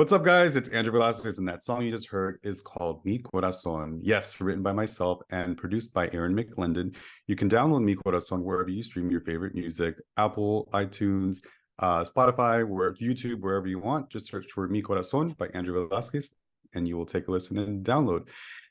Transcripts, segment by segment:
What's up, guys? It's Andrew Velasquez, and that song you just heard is called Mi Corazón. Yes, written by myself and produced by Aaron McClendon. You can download Mi Corazón wherever you stream your favorite music, Apple, iTunes, Spotify, YouTube, wherever you want. Just search for Mi Corazón by Andrew Velasquez, and you will take a listen and download.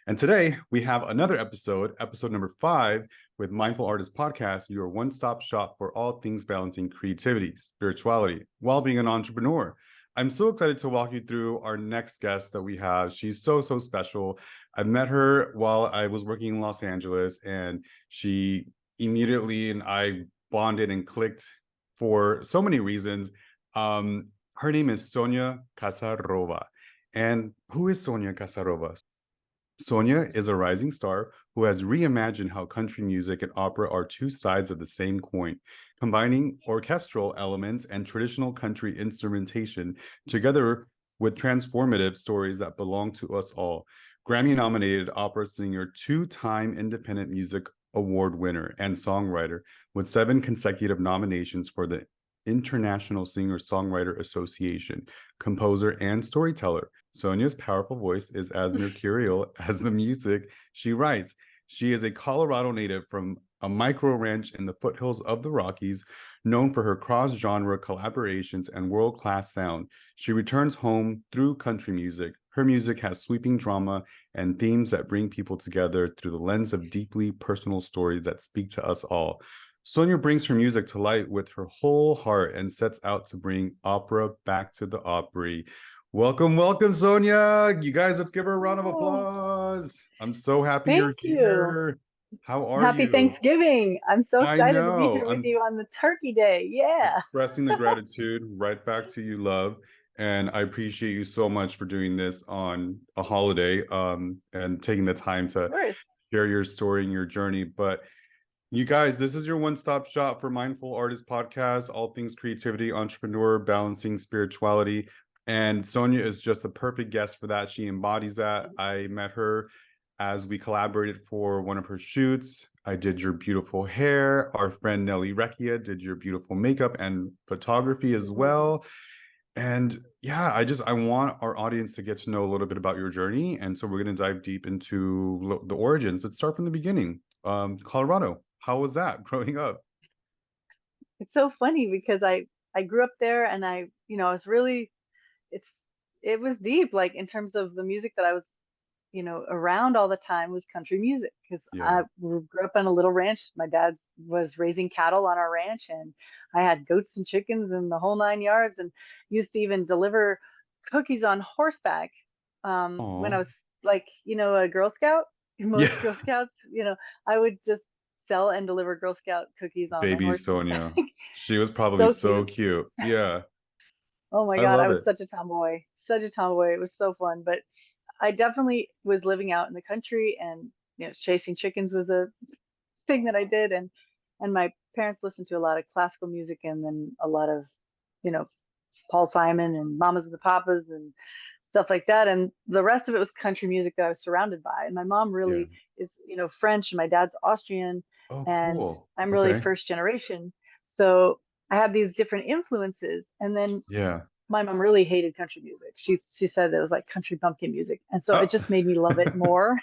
And today we have another episode number 5, with Mindful Artist Podcast, your one-stop shop for all things balancing creativity, spirituality, while being an entrepreneur. I'm so excited to walk you through our next guest that we have. She's so special. I met her while I was working in Los Angeles, and she immediately and I bonded and clicked for so many reasons. Her name is Sonia Kazarova. And who is Sonia Kazarova? Sonia is a rising star who has reimagined how country music and opera are two sides of the same coin, combining orchestral elements and traditional country instrumentation together with transformative stories that belong to us all. Grammy Nominated Opera Singer, 2-time Independent Music Award winner and songwriter, with 7 consecutive nominations for the International Singer-Songwriter Association, composer, and storyteller. Sonia's powerful voice is as mercurial as the music she writes. She is a Colorado native from a micro ranch in the foothills of the Rockies, known for her cross-genre collaborations and world-class sound. She returns home through country music. Her music has sweeping drama and themes that bring people together through the lens of deeply personal stories that speak to us all. Sonia brings her music to light with her whole heart and sets out to bring opera back to the Opry. Welcome, Sonia. You guys, let's give her a round of applause. I'm so happy Thank you're you. here. How are Happy you? Thanksgiving. I'm so I excited to be know. here with I'm you on the Turkey Day. Yeah. expressing the gratitude right back to you, love. And I appreciate you so much for doing this on a holiday, and taking the time Of to course. share your story and your journey. But you guys, this is your one-stop shop for Mindful Artist Podcast, all things creativity, entrepreneur, balancing spirituality. And Sonia is just a perfect guest for that. She embodies that. I met her as we collaborated for one of her shoots. I did your beautiful hair. Our friend Nelly Recchia did your beautiful makeup and photography as well. And yeah, I want our audience to get to know a little bit about your journey. And so we're going to dive deep into the origins. Let's start from the beginning. Colorado, how was that growing up? It's so funny because I grew up there and I was really it's it was deep, like in terms of the music that I was, around all the time was country music because Yeah. I grew up on a little ranch. My dad was raising cattle on our ranch, and I had goats and chickens and the whole 9 yards, and used to even deliver cookies on horseback when I Oh, was like, a Girl Scout. yeah. Most Girl Scouts, I would just sell and deliver Girl Scout cookies on my Baby horse's Sonia. back. She was probably So so cute. cute. Yeah. Oh my I God, I love was it. such a tomboy, such a tomboy. It was so fun. But I definitely was living out in the country, and chasing chickens was a thing that I did. And my parents listened to a lot of classical music, and then a lot of, you know, Paul Simon and Mamas and the Papas and stuff like that. And the rest of it was country music that I was surrounded by. And my mom Yeah. really is, French, and my dad's Austrian, Oh, and cool. I'm really Okay. first generation. So I have these different influences. And then Yeah. my mom really hated country music. She said it was like country bumpkin music. And so it Oh. just made me love it more.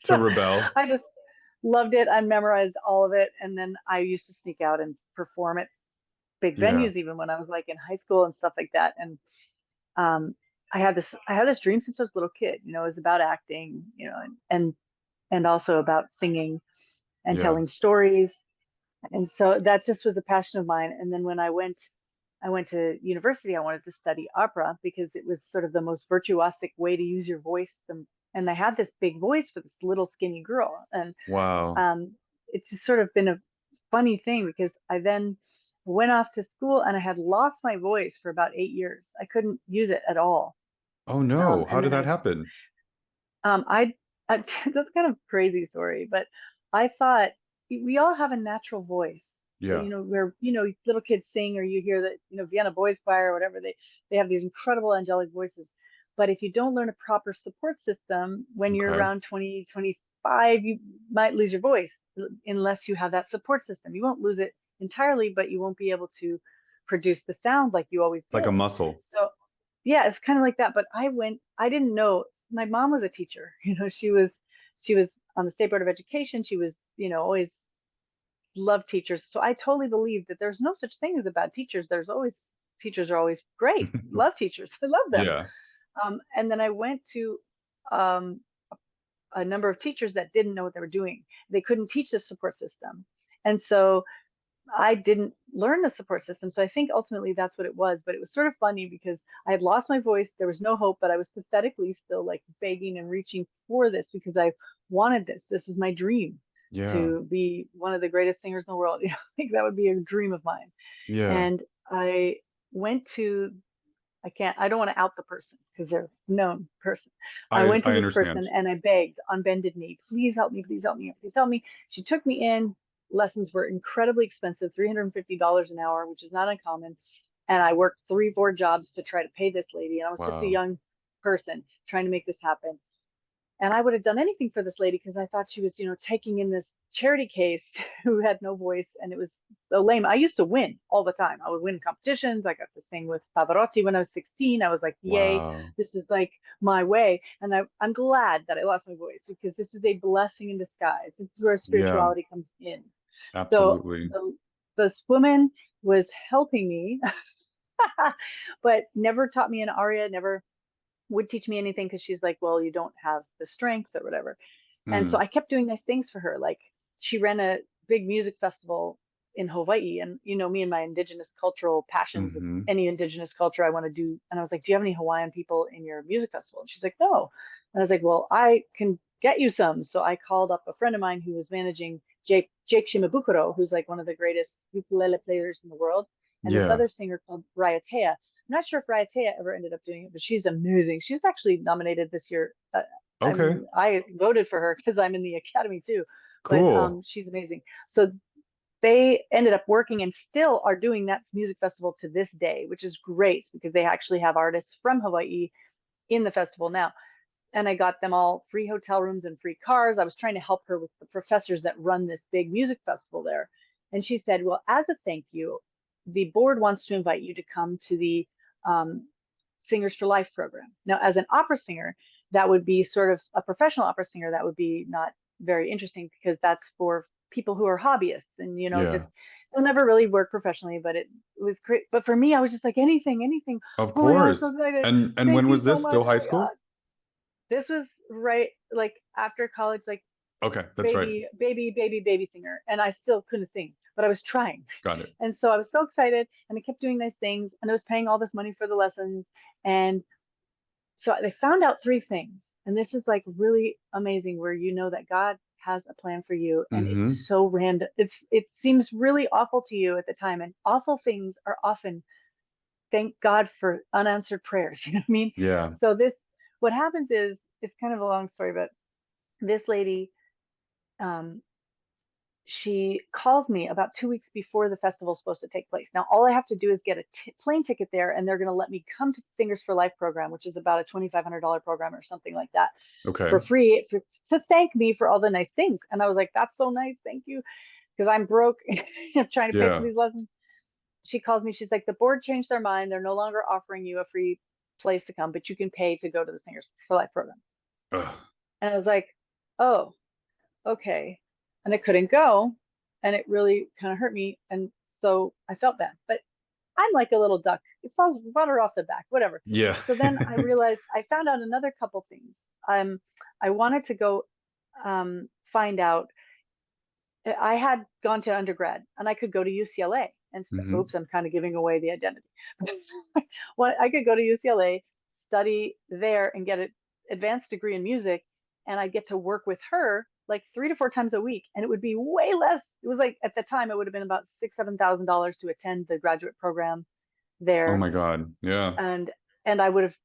To So rebel. I just loved it. I memorized all of it. And then I used to sneak out and perform at big Yeah. venues, even when I was like in high school and stuff like that. And um, I had this dream since I was a little kid. It was about acting, and also about singing and Yeah. telling stories. And so that just was a passion of mine. And then when I went to university, I wanted to study opera because it was sort of the most virtuosic way to use your voice. And I had this big voice for this little skinny girl. And Wow. um, it's just sort of been a funny thing because I then went off to school and I had lost my voice for about 8 years. I couldn't use it at all. Oh no. How And did then that happen? I, I that's kind of a crazy story, but I thought we all have a natural voice. Yeah. Where little kids sing, or you hear that Vienna Boys Choir or whatever, they have these incredible angelic voices. But if you don't learn a proper support system when you're Okay. around 20, 25, you might lose your voice unless you have that support system. You won't lose it entirely, but you won't be able to produce the sound like you always It's like a did. muscle. So yeah, it's kind of like that. But I didn't know my mom was a teacher. She was on the State Board of Education. She was, always loved teachers. So I totally believe that there's no such thing as a bad teachers. Teachers are always great. Love teachers. I love them. Yeah. And then I went to um, a number of teachers that didn't know what they were doing. They couldn't teach the support system. And so I didn't learn the support system. So I think ultimately that's what it was. But it was sort of funny because I had lost my voice. There was no hope, but I was pathetically still like begging and reaching for this because I wanted this. This is my dream Yeah. to be one of the greatest singers in the world. I think that would be a dream of mine. Yeah. And I went to I don't want to out the person because they're a known person. I went to I this understand. person and I begged on bended knee, please help me, please help me, please help me. She took me in. Lessons were incredibly expensive, $350 an hour, which is not uncommon. And I worked 3, 4 jobs to try to pay this lady. And I was such a Wow. young person trying to make this happen. And I would have done anything for this lady because I thought she was, taking in this charity case who had no voice, and it was so lame. I used to win all the time. I would win competitions. I got to sing with Pavarotti when I was 16. I was like, yay, Wow. this is like my way. And I'm glad that I lost my voice because this is a blessing in disguise. This is where Yeah, spirituality comes in. So absolutely. this woman was helping me, but never taught me an aria, never would teach me anything because she's like, well, you don't have the strength or whatever. And so Mm, I kept doing nice things for her. Like she ran a big music festival in Hawaii. And, me and my indigenous cultural passions of hmm. any indigenous culture I want to do. And I was like, do you have any Hawaiian people in your music festival? And she's like, no. And I was like, well, I can get you some. So I called up a friend of mine who was managing Jake Shimabukuro, who's like one of the greatest ukulele players in the world, and this Yeah. other singer called Raiatea. I'm not sure if Raiatea ever ended up doing it, but she's amazing. She's actually nominated this year. Okay. I voted for her because I'm in the academy too, but Cool. she's amazing. So they ended up working and still are doing that music festival to this day, which is great because they actually have artists from Hawaii in the festival now. And I got them all free hotel rooms and free cars. I was trying to help her with the professors that run this big music festival there. And she said, well, as a thank you, the board wants to invite you to come to the um, Singers for Life program. Now, as an opera singer, that would be sort of a professional opera singer. That would be not very interesting because that's for people who are hobbyists and, Yeah. just they'll never really work professionally, but it was great. But for me, I was just like, anything. Of Oh my God, I'm so course. excited. And Thank when you was so this? much. Still Oh high my God. school? This was right like after college, like Okay, that's right. baby singer. And I still couldn't sing, but I was trying. Got it. And so I was so excited and I kept doing nice things and I was paying all this money for the lessons. And so they found out 3 things. And this is like really amazing where you know that God has a plan for you and Hmm. it's so random. It seems really awful to you at the time. And awful things are often thank God for unanswered prayers. You know what I mean? Yeah. So what happens is it's kind of a long story, but this lady, um, she calls me about 2 weeks before the festival is supposed to take place. Now, all I have to do is get a plane ticket there, and they're going to let me come to Singers for Life program, which is about a $2,500 program or something like that, Okay. for free to thank me for all the nice things. And I was like, that's so nice. Thank you. Because I'm broke trying to pay for Yeah. these lessons. She calls me. She's like, the board changed their mind. They're no longer offering you a free place to come, but you can pay to go to the Singers for Life program. Ugh. And I was like, oh, okay. And I couldn't go. And it really kind of hurt me. And so I felt bad. But I'm like a little duck. It falls water off the back, whatever. Yeah. So then I realized I found out another couple things. I wanted to go find out. I had gone to undergrad and I could go to UCLA and Hmm. oops, I'm kind of giving away the identity. Well, I could go to UCLA, study there, and get an advanced degree in music, and I get to work with her like 3 to 4 times a week, and it would be way less. It was like at the time it would have been about $6,000, $7,000 to attend the graduate program Oh there, my God. Yeah. and I would have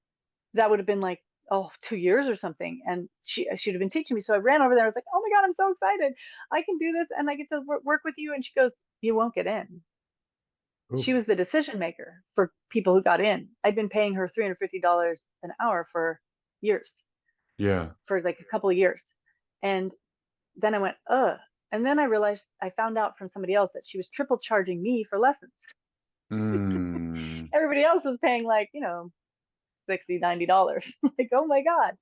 that would have been like 2 years or something, and she'd have been teaching me. So I ran over there. I was like, oh my God, I'm so excited! I can do this, and I get to work with you. And she goes, you won't get in. Oof. She was the decision maker for people who got in. I'd been paying her $350 an hour for years, Yeah. for like a couple of years. And then I went, ugh. And then I realized I found out from somebody else that she was triple charging me for lessons. Mm. Everybody else was paying like, $60, $90. Like, oh my God.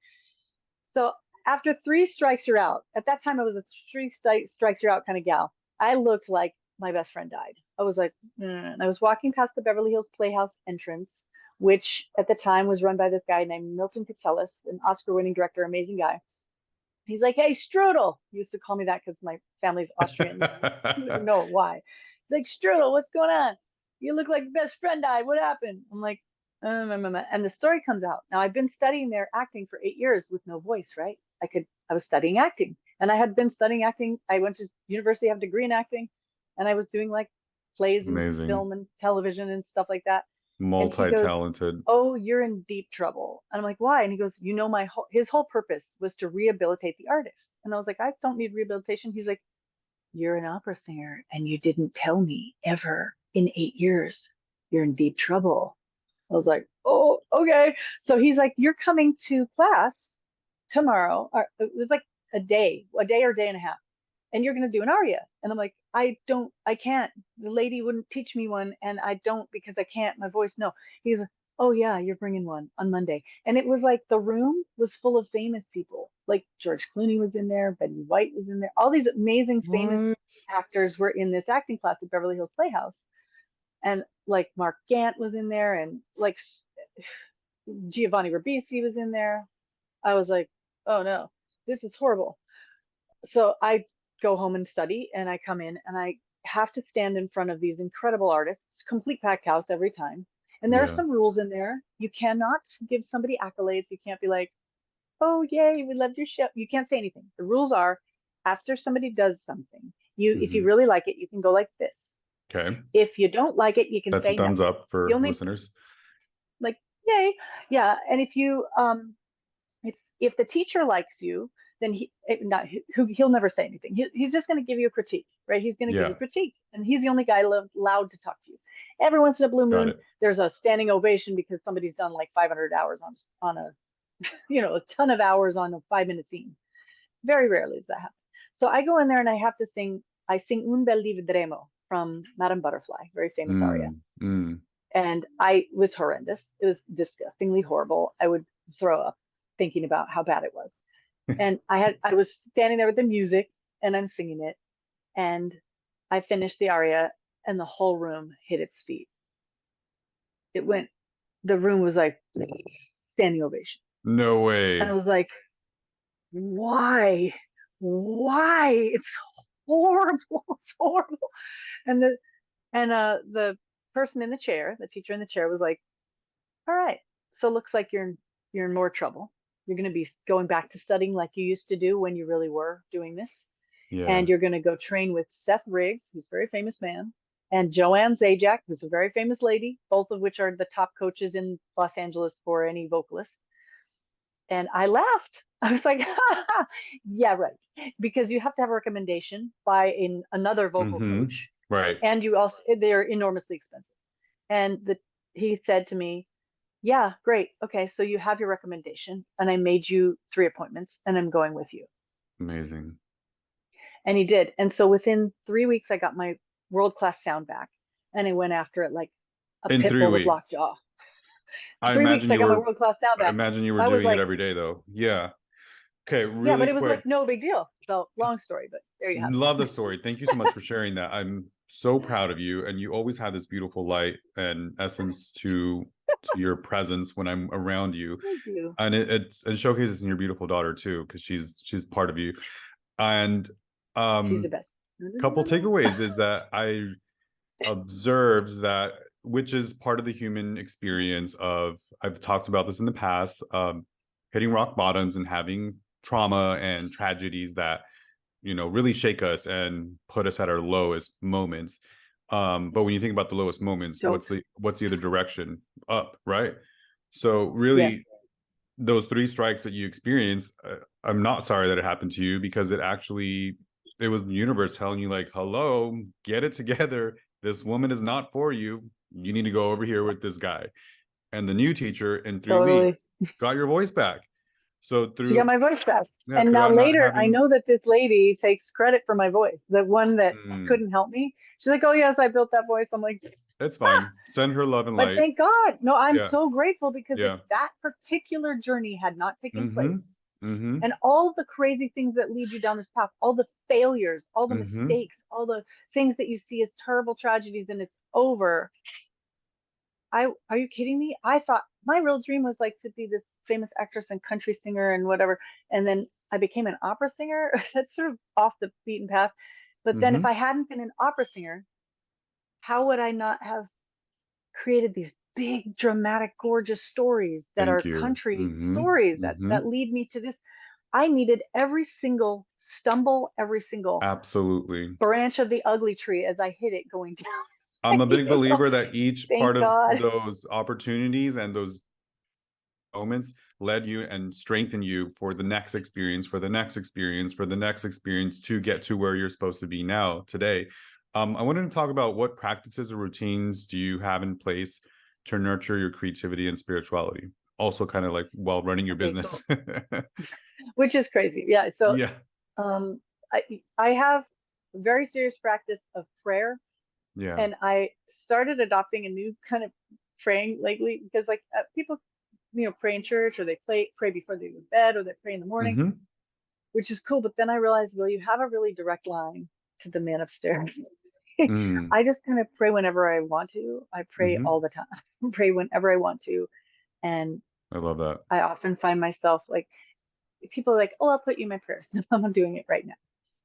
So after three strikes, you're out. At that time, I was a three strikes, you're out kind of gal. I looked like my best friend died. I was like, and I was walking past the Beverly Hills Playhouse entrance, which at the time was run by this guy named Milton Katselas, an Oscar-winning director, amazing guy. He's like, hey, Strudel. He used to call me that because my family's Austrian. I don't know why. He's like, Strudel, what's going on? You look like best friend died. What happened? I'm like, and the story comes out. Now I've been studying their acting for 8 years with no voice, right? I was studying acting, and I had been studying acting. I went to university, I have a degree in acting, and I was doing like plays and Amazing. film and television and stuff like that. And he goes, Multi-talented. oh, you're in deep trouble. And I'm like, why? And he goes, you know, his whole purpose was to rehabilitate the artist. And I was like, I don't need rehabilitation. He's like, you're an opera singer and you didn't tell me ever in 8 years. You're in deep trouble. I was like, oh, okay. So he's like, you're coming to class tomorrow. Or it was like a day or day and a half. And you're going to do an aria. And I'm like, I can't. The lady wouldn't teach me one. And I don't because I can't. My voice, no. He's like, oh, yeah, you're bringing one on Monday. And it was like the room was full of famous people. Like George Clooney was in there. Betty White was in there. All these amazing famous What? actors were in this acting class at Beverly Hills Playhouse. And like Mark Gant was in there. And like Giovanni Ribisi was in there. I was like, oh, no, this is horrible. So I go home and study, and I come in and I have to stand in front of these incredible artists, complete packed house every time. And there are Yeah. some rules in there. You cannot give somebody accolades. You can't be like, oh, yay, we loved your show. You can't say anything. The rules are after somebody does something, if you really like it, you can go like this. Okay. If you don't like it, you can That's a say thumbs nothing. up for The only listeners. like, yay. Yeah. And if you if the teacher likes you, then he'll never say anything. He's just going to give you a critique, right? He's going to give you Yeah. a critique, and he's the only guy allowed to talk to you. Every once in a blue Got moon, it. there's a standing ovation because somebody's done like 500 hours on a, a ton of hours on a 5-minute scene. Very rarely does that happen. So I go in there and I have to sing. I sing Un bel di vedremo from Madame Butterfly, very famous aria. And I was horrendous. It was disgustingly horrible. I would throw up thinking about how bad it was. And I was standing there with the music and I'm singing it. And I finished the aria and the whole room hit its feet. The room was like standing ovation. No way. And I was like, why? Why? It's horrible. It's horrible. And the person in the chair, the teacher in the chair was like, all right, so it looks like you're in more trouble. You're going to be going back to studying like you used to do when you really were doing this. Yeah. And you're going to go train with Seth Riggs, who's a very famous man, and Joanne Zajac, who's a very famous lady, both of which are the top coaches in Los Angeles for any vocalist. And I laughed. I was like, yeah, right. Because you have to have a recommendation by another vocal coach. Right. And they're enormously expensive. And he said to me, yeah, great. Okay, so you have your recommendation, and I made you 3 appointments, and I'm going with you. Amazing. And he did. And so within 3 weeks, I got my world-class sound back, and I went after it like a pit bull with lockjaw. I 3 weeks, I got my world-class sound back. I imagine you were doing it every day, though. Yeah. Okay, really yeah, but it was quick. like no big deal. So long story, but there you have it. Love the story. Thank you so much for sharing that. I'm so proud of you, and you always have this beautiful light and essence to your presence when I'm around you. Thank you. And it showcases in your beautiful daughter too, because she's part of you. And she's the best. Couple takeaways is that I observed that, which is part of the human experience of, I've talked about this in the past, hitting rock bottoms and having trauma and tragedies that really shake us and put us at our lowest moments. But when you think about the lowest moments, what's the other direction? Up, right? So really, those 3 strikes that you experienced, I'm not sorry that it happened to you, because it was the universe telling you like, hello, get it together. This woman is not for you. You need to go over here with this guy. And the new teacher in 3 weeks got your voice back. So she got my voice back. Yeah, and now later, I know that this lady takes credit for my voice. The one that couldn't help me. She's like, oh, yes, I built that voice. I'm like, It's fine. Send her love and But light. thank God. No, I'm Yeah. so grateful, because if Yeah. that particular journey had not taken Mm-hmm. place, Mm-hmm. and all the crazy things that lead you down this path, all the failures, all the Mm-hmm. mistakes, all the things that you see as terrible tragedies, and it's over. Are you kidding me? I thought my real dream was like to be this famous actress and country singer and whatever. And then I became an opera singer. That's sort of off the beaten path. But then if Mm-hmm. I hadn't been an opera singer, how would I not have created these big, dramatic, gorgeous stories that Thank are you. country Mm-hmm. stories Mm-hmm. that lead me to this? I needed every single stumble, every single Absolutely. branch of the ugly tree as I hit it going down. I'm a big You know? believer that each part Thank of God. those opportunities and those moments led you and strengthened you for the next experience, for the next experience, for the next experience to get to where you're supposed to be now today. I wanted to talk about what practices or routines do you have in place to nurture your creativity and spirituality? Also, kind of like while running your Okay, business. cool. Which is crazy. Yeah. So Yeah. um, I have a very serious practice of prayer, Yeah. and I started adopting a new kind of praying lately, because like people, pray in church, or they pray before they go to bed, or they pray in the morning, Mm-hmm. which is cool. But then I realized, well, you have a really direct line to the man upstairs. Mm. I just kind of pray whenever I want to. I pray Mm-hmm. all the time. Pray whenever I want to, and I love that. I often find myself like, people are like, "Oh, I'll put you in my prayers." I'm doing it right now.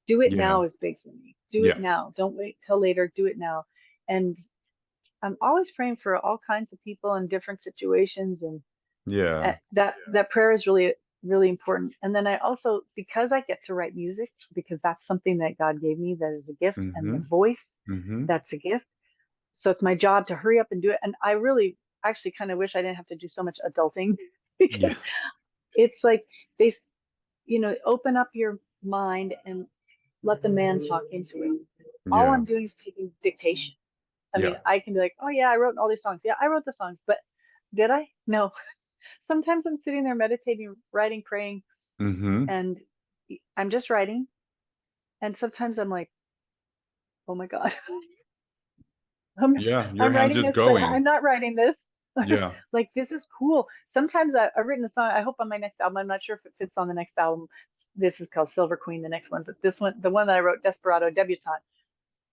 Do it Yeah. now is big for me. Do it Yeah. now. Don't wait till later. Do it now. And I'm always praying for all kinds of people in different situations, and Yeah. that prayer is really really important. And then I also, because I get to write music, because that's something that God gave me, that is a gift, and Mm-hmm. the voice, Mm-hmm. that's a gift. So it's my job to hurry up and do it. And I really actually kind of wish I didn't have to do so much adulting, because Yeah. it's like they, open up your mind and let the man talk into it. All Yeah. I'm doing is taking dictation. I mean, Yeah. I can be like, oh yeah, I wrote all these songs. Yeah, I wrote the songs, but did I? No. Sometimes I'm sitting there meditating, writing, praying, Mm-hmm. and I'm just writing. And sometimes I'm like, oh my God, I'm Yeah. Your I'm hand's writing just this, but going. I'm not writing this. Yeah. Like, this is cool. Sometimes I've written a song. I hope on my next album. I'm not sure if it fits on the next album. This is called Silver Queen, the next one, but this one, the one that I wrote, Desperado, Debutante.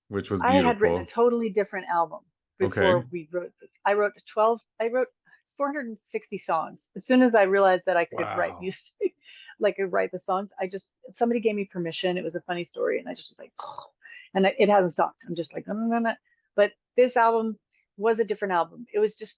Which was I had written a beautiful. totally different album Okay. before we wrote this. I wrote 460 songs. As soon as I realized that I could write Wow. music, like I write the songs, somebody gave me permission. It was a funny story. And I just was like, and it hasn't stopped. I'm just like, no, no, no, no. But this album was a different album. It was just,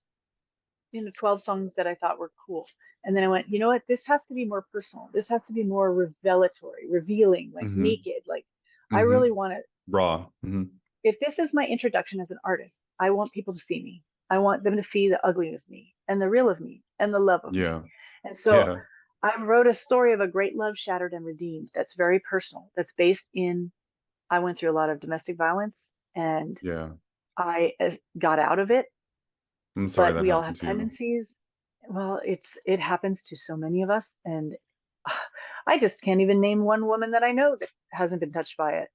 12 songs that I thought were cool. And then I went, you know what? This has to be more personal. This has to be more revelatory, revealing, like Mm-hmm. naked. Like, I Mm-hmm. really want to, Raw. Mm-hmm. if this is my introduction as an artist, I want people to see me. I want them to see the ugly of me and the real of me and the love of me. Yeah. And so Yeah. I wrote a story of a great love shattered and redeemed that's very personal, that's based in, I went through a lot of domestic violence, and Yeah. I got out of it, I'm sorry but that we all happened have to you. tendencies. Well, it happens to so many of us. And I just can't even name one woman that I know that hasn't been touched by it.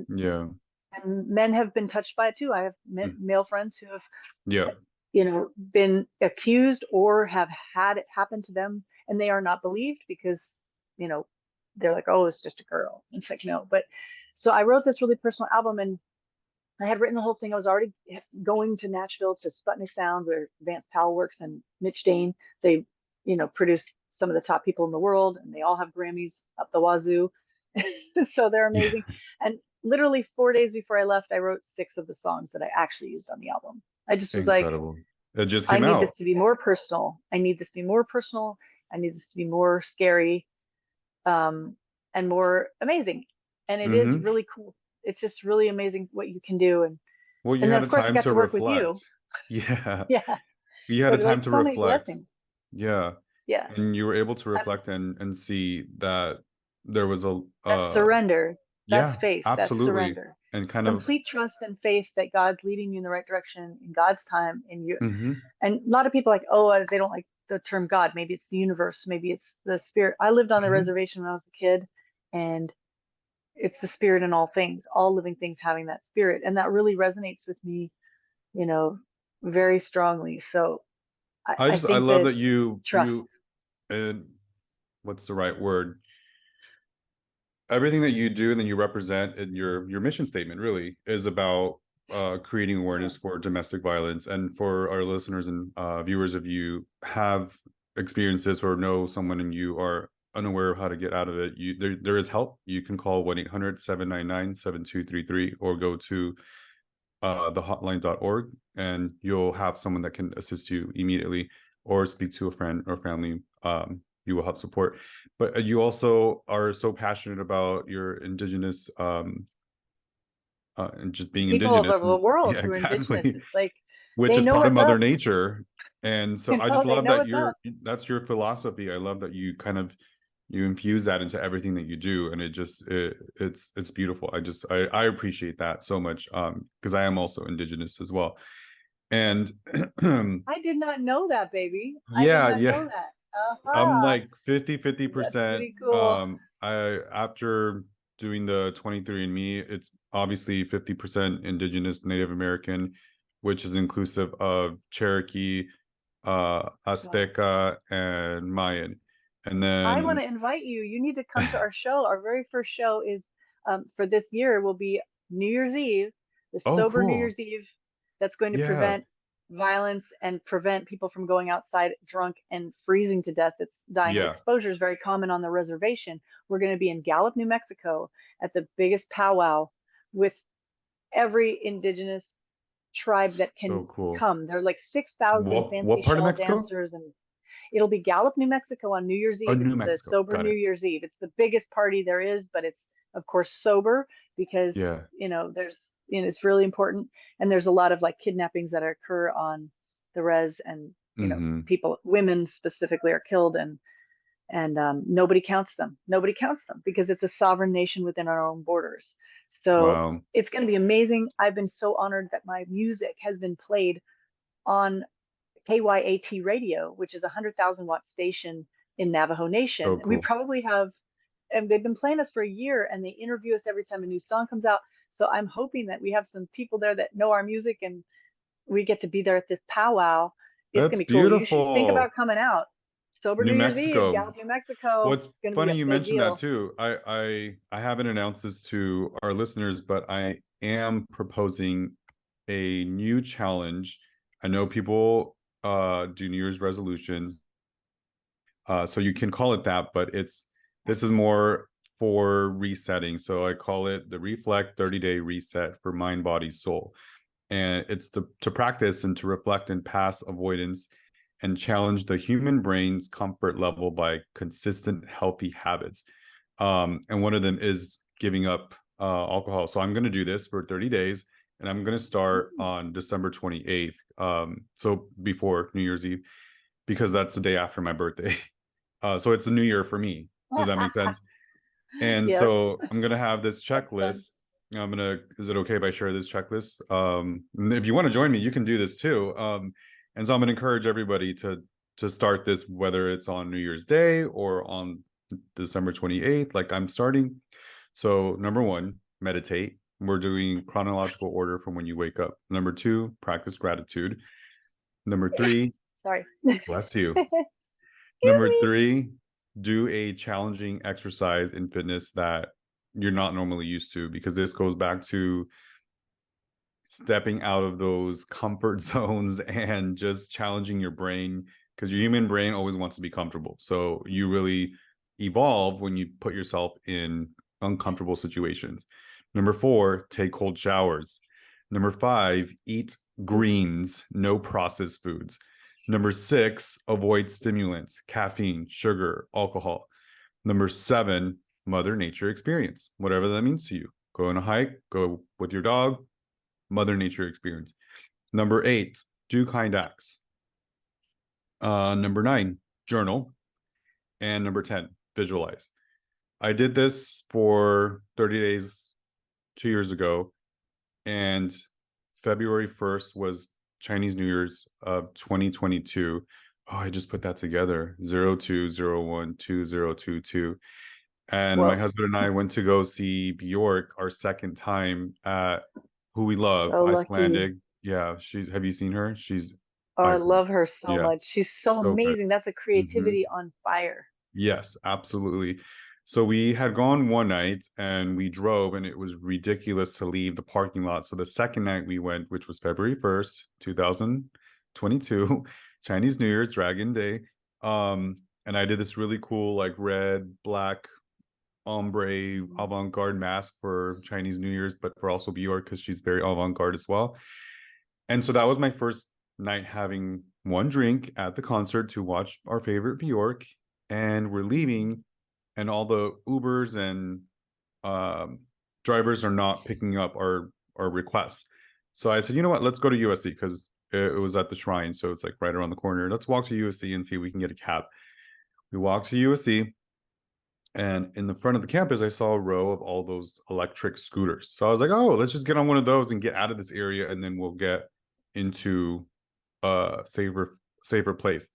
Yeah. And men have been touched by it too. I have Mm. male friends who have, Yeah. been accused or have had it happen to them, and they are not believed, because, you know, they're like, oh, it's just a girl. It's like, no. But so I wrote this really personal album, and I had written the whole thing. I was already going to Nashville to Sputnik Sound, where Vance Powell works, and Mitch Dane. They, produce some of the top people in the world, and they all have Grammys up the wazoo. So they're Yeah. amazing. And literally 4 days before I left, I wrote 6 of the songs that I actually used on the album. I just was like, Incredible. It just I came need this out. to be more personal. I need this to be more personal. I need this to be more scary, um, and more amazing. And it is Mm-hmm. really cool. It's just really amazing what you can do. And Well, you and then had of a course I time got to to work with you. reflect. Yeah. Yeah. You had So a time like to so many reflect. blessings. Yeah. Yeah. And you were able to I, reflect and see that there was a that's surrender. That's yeah, faith. That's absolutely. surrender. And kind of Complete trust and faith that God's leading you in the right direction in God's time. In you. mm-hmm. And a lot of people are like, oh, they don't like the term God. Maybe it's the universe. Maybe it's the spirit. I lived on the Mm-hmm. reservation when I was a kid, and it's the spirit in all things, all living things having that spirit. And that really resonates with me. you know, very strongly. So I I think love that that trust. and what's the right word? Everything that you do and then you represent in your mission statement really is about creating Yeah. awareness for domestic violence. And for our listeners and viewers, if you have experiences or know someone and you are unaware of how to get out of it, there is help. You can call 1-800-799-7233 or go to thehotline.org, and you'll have someone that can assist you immediately, or speak to a friend or family. You will have support. But you also are so passionate about your indigenous and just being People all indigenous. over the world Yeah, who are indigenous, exactly. it's like Which they is know part of what's Mother up. Nature. And so I just They love know that what's up. that's your philosophy. I love that you kind of you infuse that into everything that you do, and it's beautiful. I appreciate that so much, because I am also indigenous as well. And I did not know that, baby. I did yeah, not yeah, know that. I'm Aha. like 50 That's 50%. pretty cool. I after doing the 23andMe, it's obviously 50% indigenous Native American, which is inclusive of Cherokee, Wow. Azteca, and Mayan. And I want then to invite you. You need to come to our show. Our very first show is for this year will be New Year's Eve, the oh, sober New cool. Year's Eve that's going to Yeah, prevent violence and prevent people from going outside drunk and freezing to death. It's dying of yeah. exposure is very common on the reservation. We're going to be in Gallup, New Mexico at the biggest powwow with every indigenous tribe that So can cool. come. There are like 6,000 fancy What part of shell Mexico? dancers, and it'll be Gallup, New Mexico on New Year's Oh, Eve. New It's the Mexico. sober Got New it. Year's Eve. It's the biggest party there is, but it's of course sober because, Yeah. there's, it's really important. And there's a lot of like kidnappings that occur on the res, and, Mm-hmm. people, women specifically are killed, and nobody counts them. Nobody counts them because it's a sovereign nation within our own borders. So Wow. it's going to be amazing. I've been so honored that my music has been played on KYAT radio, which is a 100,000-watt station in Navajo So Nation. And we cool. probably have, and they've been playing us for a year, and they interview us every time a new song comes out. So I'm hoping that we have some people there that know our music, and we get to be there at this powwow. It's That's gonna be cool. You should think beautiful. about coming out. Sober New New Year's Eve, Mexico. Gallup, New Mexico. What's It's gonna be funny a you big mentioned that deal. too. I haven't announced this to our listeners, but I am proposing a new challenge. I know people do New Year's resolutions. So you can call it that, but this is more for resetting. So I call it the Reflect 30-day reset for mind, body, soul. And it's to practice and to reflect in past avoidance and challenge the human brain's comfort level by consistent healthy habits. And one of them is giving up alcohol. So I'm going to do this for 30 days, and I'm going to start on December 28th. So before New Year's Eve, because that's the day after my birthday. So it's a new year for me. Does that make sense? And Yes. so I'm gonna have this That's fun. checklist. Is it okay if I share this checklist? And if you want to join me, you can do this too. And so I'm gonna encourage everybody to start this, whether it's on New Year's Day or on December 28th, like I'm starting. So number one, meditate. We're doing chronological order from when you wake up. Number two, practice gratitude. Number three, Sorry. bless you. Excuse Number me. three, do a challenging exercise in fitness that you're not normally used to, because this goes back to stepping out of those comfort zones and just challenging your brain, because your human brain always wants to be comfortable. So you really evolve when you put yourself in uncomfortable situations. Number four, take cold showers. Number five, eat greens, no processed foods. Number six, avoid stimulants, caffeine, sugar, alcohol. Number seven, Mother Nature experience, whatever that means to you. Go on a hike, go with your dog, Mother Nature experience. Number eight, do kind acts. Number nine, journal. And number 10, visualize. I did this for 30 days 2 years ago, and February 1st was Chinese New Year's of 2022. Oh, I just put that together. 02012022. And my Whoa. husband and I went to go see Bjork our second time at Who We Love, So lucky. Icelandic Yeah, have you seen her? Oh, I I love her so yeah, much. She's so so good. amazing. That's a Mhm. creativity on fire. Yes, absolutely. So we had gone one night and we drove, and it was ridiculous to leave the parking lot. So the second night we went, which was February 1st, 2022, Chinese New Year's, Dragon Day. And I did this really cool, like red, black, ombre, avant-garde mask for Chinese New Year's, but for also Bjork because she's very avant-garde as well. And so that was my first night having one drink at the concert to watch our favorite Bjork. And we're leaving, and all the Ubers and um, drivers are not picking up our requests. So I said, you know what? Let's go to USC because it was at the Shrine, so it's like right around the corner. Let's walk to USC and see if we can get a cab. We walked to USC, and in the front of the campus, I saw a row of all those electric scooters. So I was like, oh, let's just get on one of those and get out of this area, and then we'll get into a safer place.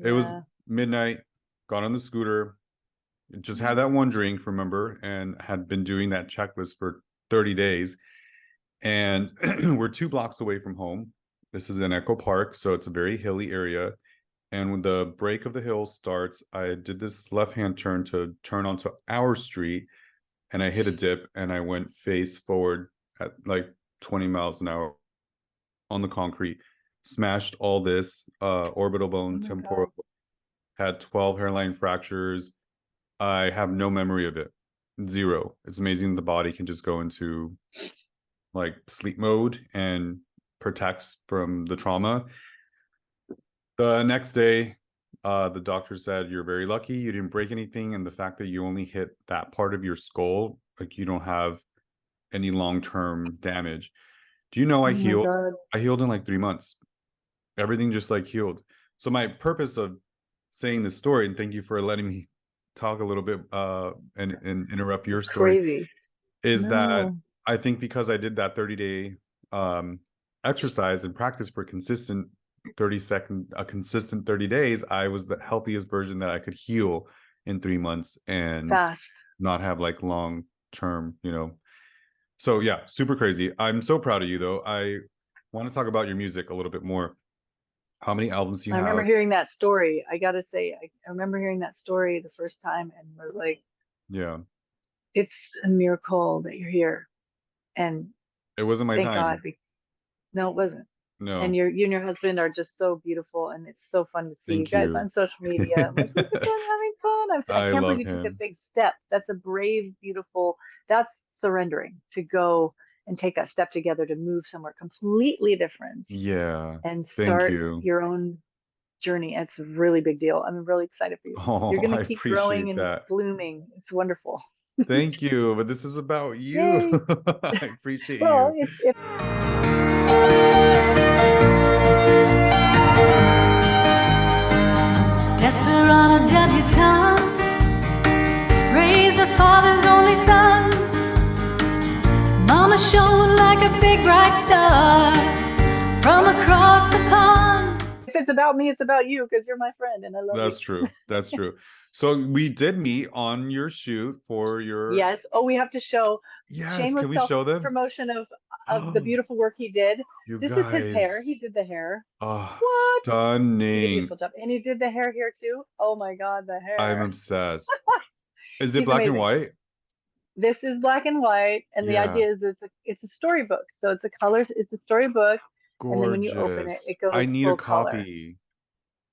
It was Yeah. midnight, got on the scooter, just had that one drink, remember, and had been doing that checklist for 30 days. And we're 2 blocks away from home. This is in Echo Park, so it's a very hilly area. And when the break of the hill starts, I did this left-hand turn to turn onto our street, and I hit a dip, and I went face forward at like 20 miles an hour on the concrete, smashed all this orbital Oh bone, my temporal, God. had 12 hairline fractures. I have no memory of it. Zero. It's amazing the body can just go into like sleep mode and protects from the trauma. The next day, the doctor said, you're very lucky. You didn't break anything. And the fact that you only hit that part of your skull, like you don't have any long-term damage. Do you know Oh my God. I healed in like 3 months. Everything just like healed. So my purpose of saying this story, and thank you for letting me talk a little bit and interrupt your It's story, crazy. is that No. I think because I did that 30-day exercise and practice for consistent 30 days, I was the healthiest version that I could heal in 3 months and Fast. not have like long term, So yeah, super crazy. I'm so proud of you though. I want to talk about your music a little bit more. How many albums do you I remember have? hearing that story. I gotta say, I remember hearing that story the first time and was like, Yeah, it's a miracle that you're here. And it wasn't my thank God. time. No, it wasn't. And No, you and your husband are just so beautiful, and it's so fun to see you thank guys you. on social media. I'm like, look at them having fun. I I can't believe love you took a him. big step. That's a brave, beautiful, that's surrendering to go and take that step together to move somewhere completely different Yeah, and thank start you. your own journey. It's a really big deal. I'm really excited for you. You're Oh, going to I keep growing appreciate and that. blooming. It's wonderful. Thank you. But this is about you. Yay. I appreciate Well, you. if Desperado debutante, raised her father's only son. Mama shone like a big bright star from across the pond. it's about me, it's about you because you're my friend and I love you. That's true. That's true. So we did meet on your shoot for your. Yes. Oh, we have to show Yes, can shameless we self show them? promotion of the Oh, beautiful work he did. you This is his hair. He guys. did the hair. Oh, What? He did a stunning. beautiful job. And he did the hair here too. Oh my God, the I'm hair. obsessed. Is it He's black and amazing. white? This is black and white, and the Yeah, idea is it's a storybook. So it's a color, it's a storybook, and then when you open it, gorgeous. it I goes need a full color. copy.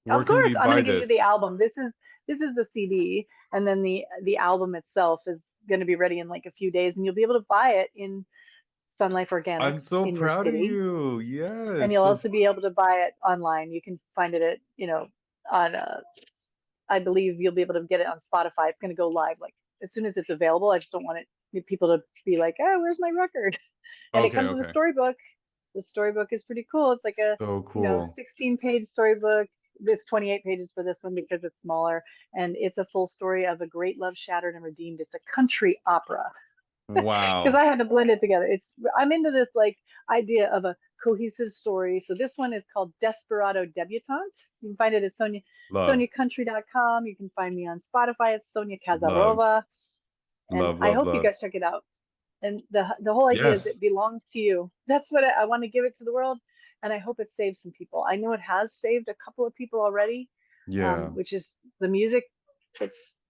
Where Of can course, we I'm buy going to give you this? the album. This is the CD, and then the album itself is going to be ready in like a few days, and you'll be able to buy it in Sun Life I'm Organics so in your proud of city, you. and Yes. you'll So also be able to buy it online. You can find it at on I believe you'll be able to get it on Spotify. It's going to go live like as soon as it's available. I just don't want people to be like, oh, where's my record? And it okay, comes with a okay. storybook. The storybook is pretty cool. It's like a So cool. 16-page storybook. There's 28 pages for this one because it's smaller, and it's a full story of a great love shattered and redeemed. It's a country opera because Wow. I had to blend it together. I'm into this like idea of a cohesive story. So this one is called Desperado Debutante. You can find it at Love, soniacountry.com. You can find me on Spotify. It's Sonia love, Kazarova, and love, I love, hope you love. guys check it out. And the whole idea is Yes. it belongs to you. That's what I want to give it to the world, and I hope it saves some people. I know it has saved a couple of people already, Yeah. which is the music.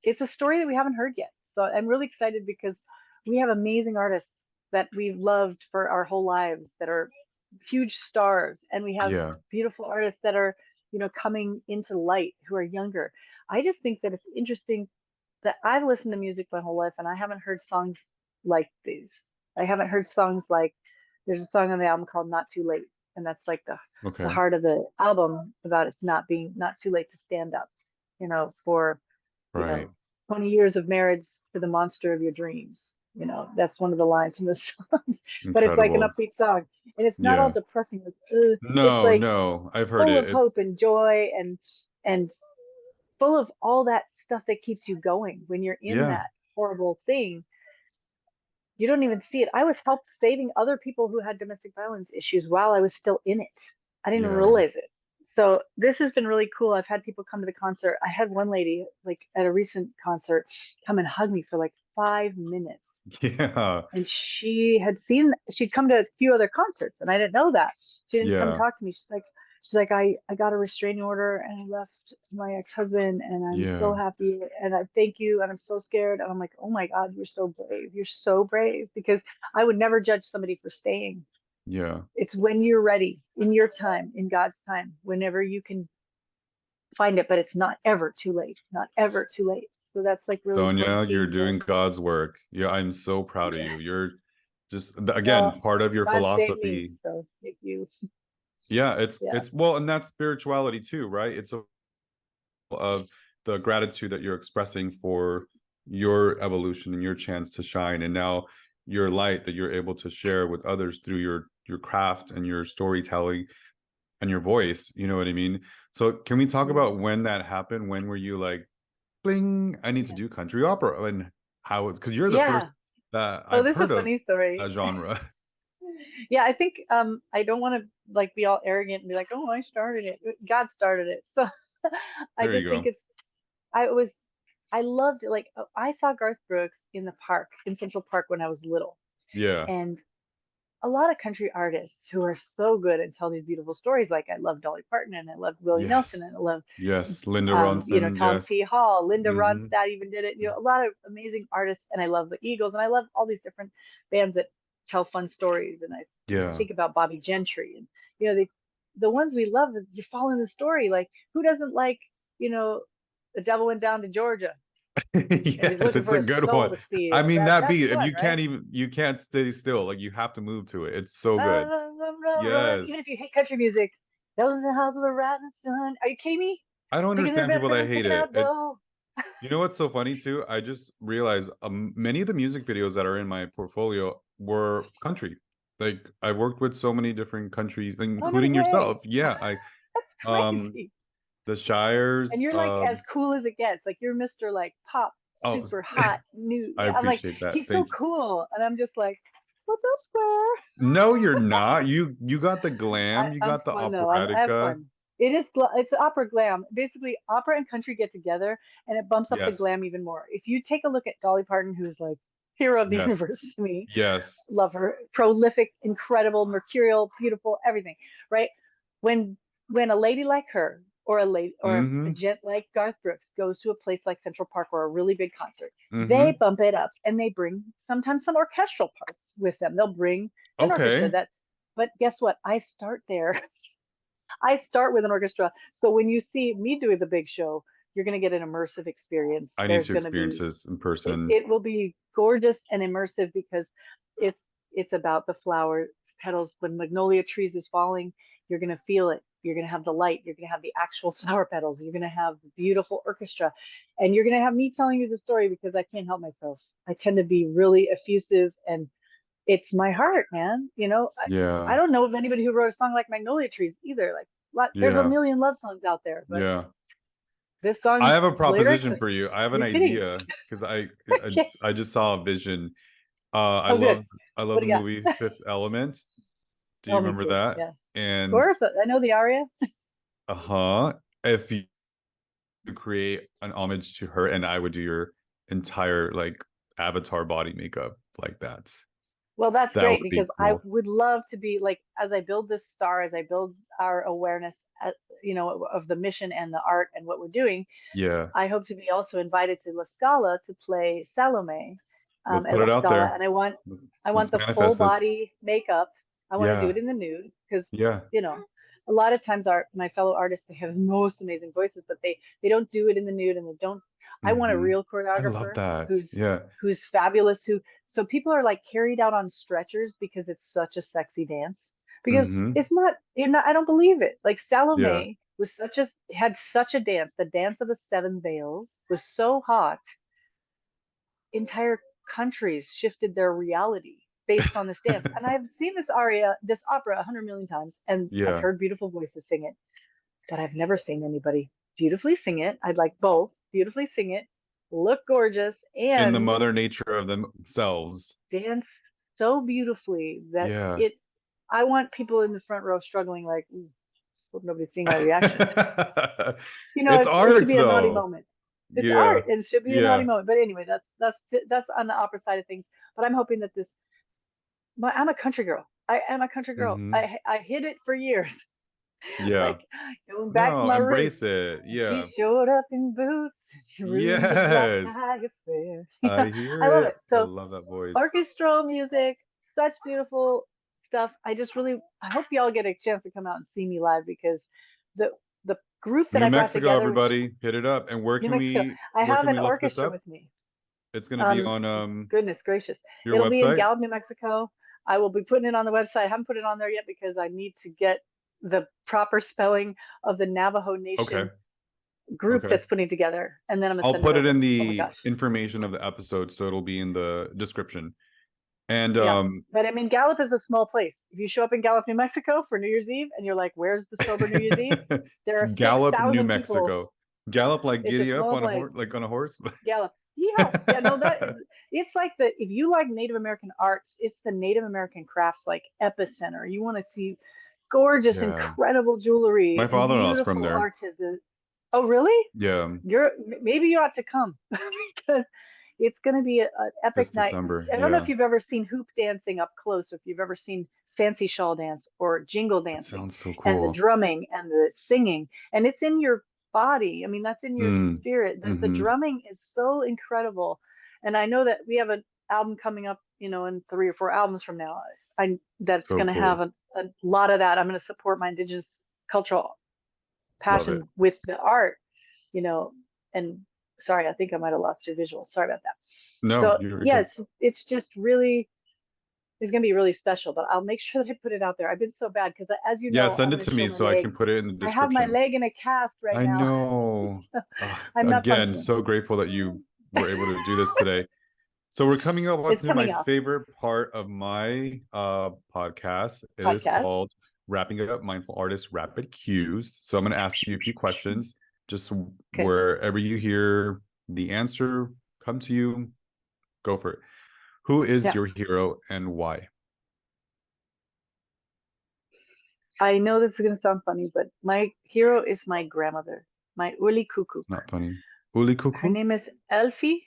It's a story that we haven't heard yet. So I'm really excited because we have amazing artists that we've loved for our whole lives that are huge stars, and we have Yeah. beautiful artists that are, coming into light who are younger. I just think that it's interesting that I've listened to music my whole life and I haven't heard songs like these. I haven't heard songs like there's a song on the album called Not Too Late, and that's like the Okay. heart of the album about it's not too late to stand up, for you Right. know 20 years of marriage to the monster of your dreams. That's one of the lines from the songs. But it's like an Incredible. upbeat song, and it's not all Yeah. depressing. It's No, like no. I've heard full it. of hope It's and joy and full of all that stuff that keeps you going when you're in yeah. that horrible thing. You don't even see it. I was helped saving other people who had domestic violence issues while I was still in it. I didn't Yeah. realize it. So this has been really cool. I've had people come to the concert. I had one lady, like at a recent concert, come and hug me for like 5 minutes. Yeah. And she'd come to a few other concerts and I didn't know that. She didn't come Yeah. talk to me. She's like, I got a restraining order and I left my ex-husband and I'm so Yeah. happy and I thank you and I'm so scared. And I'm like, oh my God, you're so brave. You're so brave, because I would never judge somebody for staying. Yeah. It's when you're ready, in your time, in God's time, whenever you can find it, but it's not ever too late. Not ever too late. So that's like really important Sonia, you're seeing doing God's work. Yeah, I'm so proud of the, you. You're just well, again part of your God saved me. philosophy. So thank you. Yeah, Yeah. it's well, and that's spirituality too, right? It's of the gratitude that you're expressing for your evolution and your chance to shine, and now your light that you're able to share with others through your craft and your storytelling and your voice. You know what I mean? So can we talk Yeah. about when that happened? When were you like, bling, I need to Yeah. do country opera, and how it's because you're the Yeah. first that Oh, I've this is a heard of funny story. that genre. Yeah, I think I don't want to like be all arrogant and be like, oh, I started it. God started it. So I There you just think go. I was, I loved it. Like I saw Garth Brooks in the park, in Central Park when I was little. Yeah. And a lot of country artists who are so good and tell these beautiful stories. Like I love Dolly Parton and I love Willie Nelson and I Yes. love, Yes. Linda Ronson. Tom Yes. T. Hall, Linda Mm-hmm. Ronstadt even did it. A lot of amazing artists, and I love the Eagles, and I love all these different bands that tell fun stories. And I Yeah. think about Bobby Gentry, and the ones we love. You follow the story. Like who doesn't like, the devil went down to Georgia and he's Yes, looking it's for a a good soul one. to see. I mean, that That's beat, the if one, right? you can't stay still, like you have to move to it. It's so good. Run. Even if Yes. you hate country music, those are the house of the rising sun. Are you kidding me? I don't Picking their understand best people that friends, hate picking it. out It's, dough. you know what's so funny too? I just realized many of the music videos that are in my portfolio were country. Like I worked with so many different countries, Oh, no including way. yourself. Yeah, I That's um crazy. the And Shires. you're like as cool as it gets. Like you're Mr. like pop, Oh, super hot, new. I Yeah, I'm like, appreciate that. he's so Thank you. cool. And I'm just like, what's up, Square? No, you're not. You got the glam. You I'm got the fun though. I have operatica. fun. It's opera glam. Basically, opera and country get together, and it bumps up the Yes. glam even more. If you take a look at Dolly Parton, who's like hero of the Yes. universe to me, Yes. love her, prolific, incredible, mercurial, beautiful, everything, right? When a lady like her, or a lady, or a Mm-hmm. gent like Garth Brooks goes to a place like Central Park or a really big concert, they Mm-hmm. bump it up and they bring sometimes some orchestral parts with them. They'll bring an orchestra Okay. but guess what? I start there. I start with an orchestra. So when you see me doing the big show, you're going to get an immersive experience. I need There's to going to experience be this in person. it will be gorgeous and immersive because it's it's about the flower petals. When magnolia trees is falling, you're going to feel it. You're going to have the light. You're going to have the actual flower petals. You're going to have the beautiful orchestra, and you're going to have me telling you the story because I can't help myself. I tend to be really effusive, and it's my heart, man. I Yeah. don't know of anybody who wrote a song like Magnolia Trees either. There's a Yeah. million love songs out there, but Yeah. this I song, have a lyrics, proposition for you. I have an you're kidding. idea because Okay. I just saw a vision. Oh, good. I What love do the you got? movie Fifth Element. Do you Oh, me remember too. that? Yeah. Of And course. I know the aria. uh-huh. If you create an homage to her, and I would do your entire like avatar body makeup like that. Well, that's That great would be because I cool. would love to be like, as I build this star, as I build our awareness, of the mission and the art and what we're doing. Yeah. I hope to be also invited to La Scala to play Salome Let's at put La it out Scala, there. and I want Let's the full manifest this. body makeup. I want to do Yeah. it in the nude because Yeah. a lot of times my fellow artists, they have the most amazing voices, but they don't do it in the nude, and they don't. I want a Hmm. real I love choreographer that. who's Yeah. who's fabulous. So people are like carried out on stretchers because it's such a sexy dance. Because Hmm. it's not, I don't believe it. Like Yeah. Salome was had such a dance. The dance of the seven veils was so hot. Entire countries shifted their reality based on this dance. And I've seen this opera 100 million times, and I've Yeah. heard beautiful voices sing it, but I've never seen anybody beautifully sing it. I'd like both beautifully sing it, look gorgeous, In the and mother nature of themselves. dance so beautifully that Yeah. I want people in the front row struggling, like, hope nobody's seeing my reaction. It's It should art be a naughty though. moment. It's Yeah. art. It should be a naughty Yeah. moment. But anyway, that's on the opera side of things. But I'm hoping that I'm a country girl. I am a country girl. Hmm. I hid it for years, Yeah. like going back to No, my roots. embrace it. And she Yeah. showed up in boots. And she ruined the black Yes. tie affair. I I hear love it. it. I So love that voice. orchestral music, such beautiful stuff. I hope y'all get a chance to come out and see me live because the the group that New I brought Mexico, together was everybody, hit it up. And New Mexico. I where have can we an look this orchestra up? with me. It's gonna be on Goodness gracious. your It'll be in website? Gallup, New Mexico. I will be putting it on the website. I haven't put it on there yet because I need to get the proper spelling of the Navajo Okay. Nation group Okay. that's putting together. And then I'm gonna I'll send it put it in over. Oh my the gosh. information of the episode, so it'll be in the description. And Yeah. But I mean, Gallup is a small place. If you show up in Gallup, New Mexico for New Year's Eve and you're like, where's the sober New Year's Eve? There are Gallup, New 6,000 people. Mexico. Gallup like It's a giddy up small on a place. horse, like on a horse. Gallup. Yeah. Yeah, no, it's like if you like Native American arts, it's the Native American crafts like epicenter. You want to see gorgeous, Yeah. incredible jewelry My and father-in-law's from beautiful there. artisan. Oh, really? Yeah. Maybe you ought to come because it's going to be an epic This night. December. I don't know Yeah. if you've ever seen hoop dancing up close, or if you've ever seen fancy shawl dance or jingle That dancing, sounds so and the cool. drumming and the singing, and it's in your body. I mean, that's in your Mm. spirit. The Hmm. drumming is so incredible. And I know that we have an album coming up, in 3 or 4 albums from now. That's So going to have cool. a lot of that. I'm going to support my indigenous cultural Love it. passion with the art, and sorry, I think I might have lost your visual. Sorry about that. No, So you're good. yes, it's just really, it's going to be really special, but I'll make sure that I put it out there. I've been so bad because, as you Yeah, know, I'm send it going to to show me my so I can leg. put it in the I have my description. leg in a cast right I now. know. I'm not Again, functioning. so grateful that you were able to do this today. So we're coming up It's to coming my up. favorite part of my podcast. It is called Wrapping Up Mindful Artist Rapid Cues. So I'm going to ask you a few questions. Just wherever you hear the answer come to you, go for it. Who is your hero and why? I know this is going to sound funny, but my hero is my grandmother, my Uli Kukuk. It's not funny. Uli Kukuk? Her name is Elfie.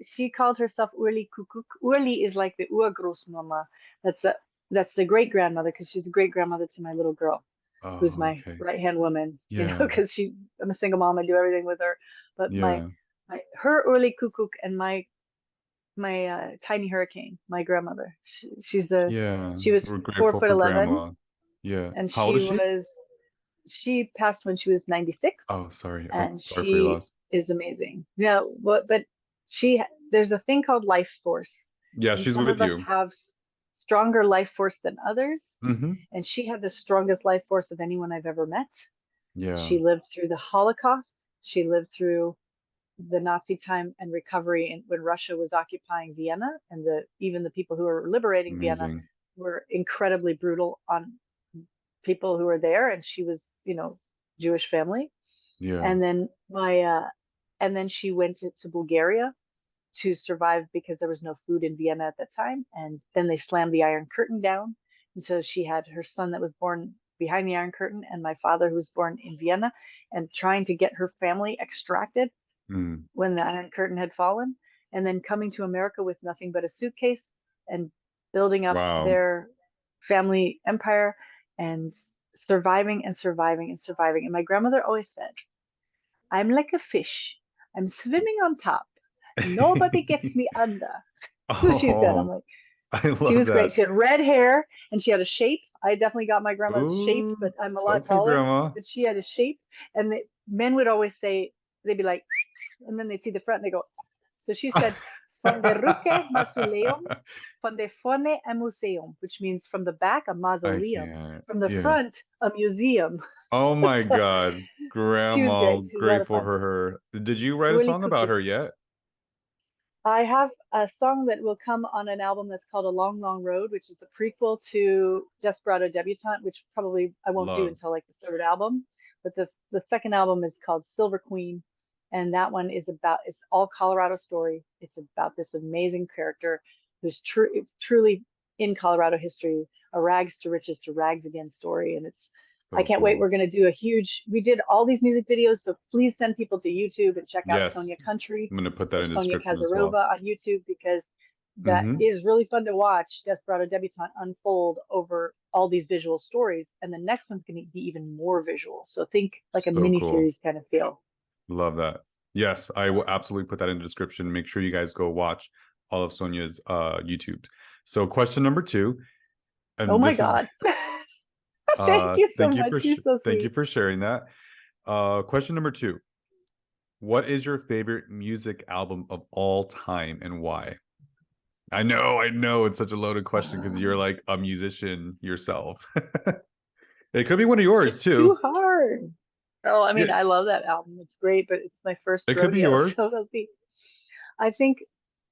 She called herself Uli Kukuk. Uli is like the Urgroßmama. That's the great grandmother, because she's a great grandmother to my little girl, who's my right hand woman. Yeah. Because I'm a single mom. I do everything with her. But her Uli Kukuk and my tiny hurricane, my grandmother. She was 4'11". Yeah. And How old is she? She passed when she was 96. Oh, sorry. And sorry for your loss. is amazing. Yeah, but there's a thing called life force. Yeah, and she's some with of you. us have stronger life force than others. Mm-hmm. And she had the strongest life force of anyone I've ever met. Yeah. She lived through the Holocaust. She lived through the Nazi time and recovery, when Russia was occupying Vienna, and even the people who were liberating Vienna were incredibly brutal on people who were there. And she was, Jewish family. Yeah. And then and then she went to Bulgaria to survive because there was no food in Vienna at that time. And then they slammed the Iron Curtain down. And so she had her son that was born behind the Iron Curtain, and my father who was born in Vienna, and trying to get her family extracted when the Iron Curtain had fallen, and then coming to America with nothing but a suitcase and building up Wow. their family empire and surviving and surviving and surviving. And my grandmother always said, I'm like a fish. I'm swimming on top. Nobody gets me under. She said, I'm Oh, like, I she love was great. that. She had red hair and she had a shape. I definitely got my grandma's shape, Ooh, but I'm a lot okay, taller. grandma. But she had a shape. And the men would always say, they'd be like, and then they see the front and they go. So she said, Von der Rücke mausoleum, von der Vorne a museum, which means from the back a I mausoleum, can't. from the Yeah. front a museum. Oh my So God. she was Grandma, great. She was a lot of grateful fun. for her. Did you write a Really song about cookie. her yet? I have a song that will come on an album that's called A Long, Long Road, which is a prequel to Desperado Debutante, which probably I won't do Love. until like the third album. But the second album is called Silver Queen, and that one is about it's all Colorado story. It's about this amazing character who's truly in Colorado history, a rags to riches to rags again story, and it's I So can't wait. cool. We're going to do we did all these music videos, so please send people to YouTube and check out Yes. Sonia Country I'm gonna put that or in the Sonia description as well. Kazarova on YouTube because that Mm-hmm. is really fun to watch Desperado Debutante unfold over all these visual stories. And the next one's going to be even more visual. So think like a So mini cool. series kind of feel. Love that. Yes, I will absolutely put that in the description. Make sure you guys go watch all of Sonia's YouTube. So question number 2, Oh and my this is God. Thank you so much. You're so thank you sweet. for sharing that. Question number 2. What is your favorite music album of all time and why? I know it's such a loaded question because you're like a musician yourself. It could be one of yours It's too too. hard. Oh, I mean, Yeah, I love that album. It's great, but it's my first it could be rodeo, yours. so we'll see. I think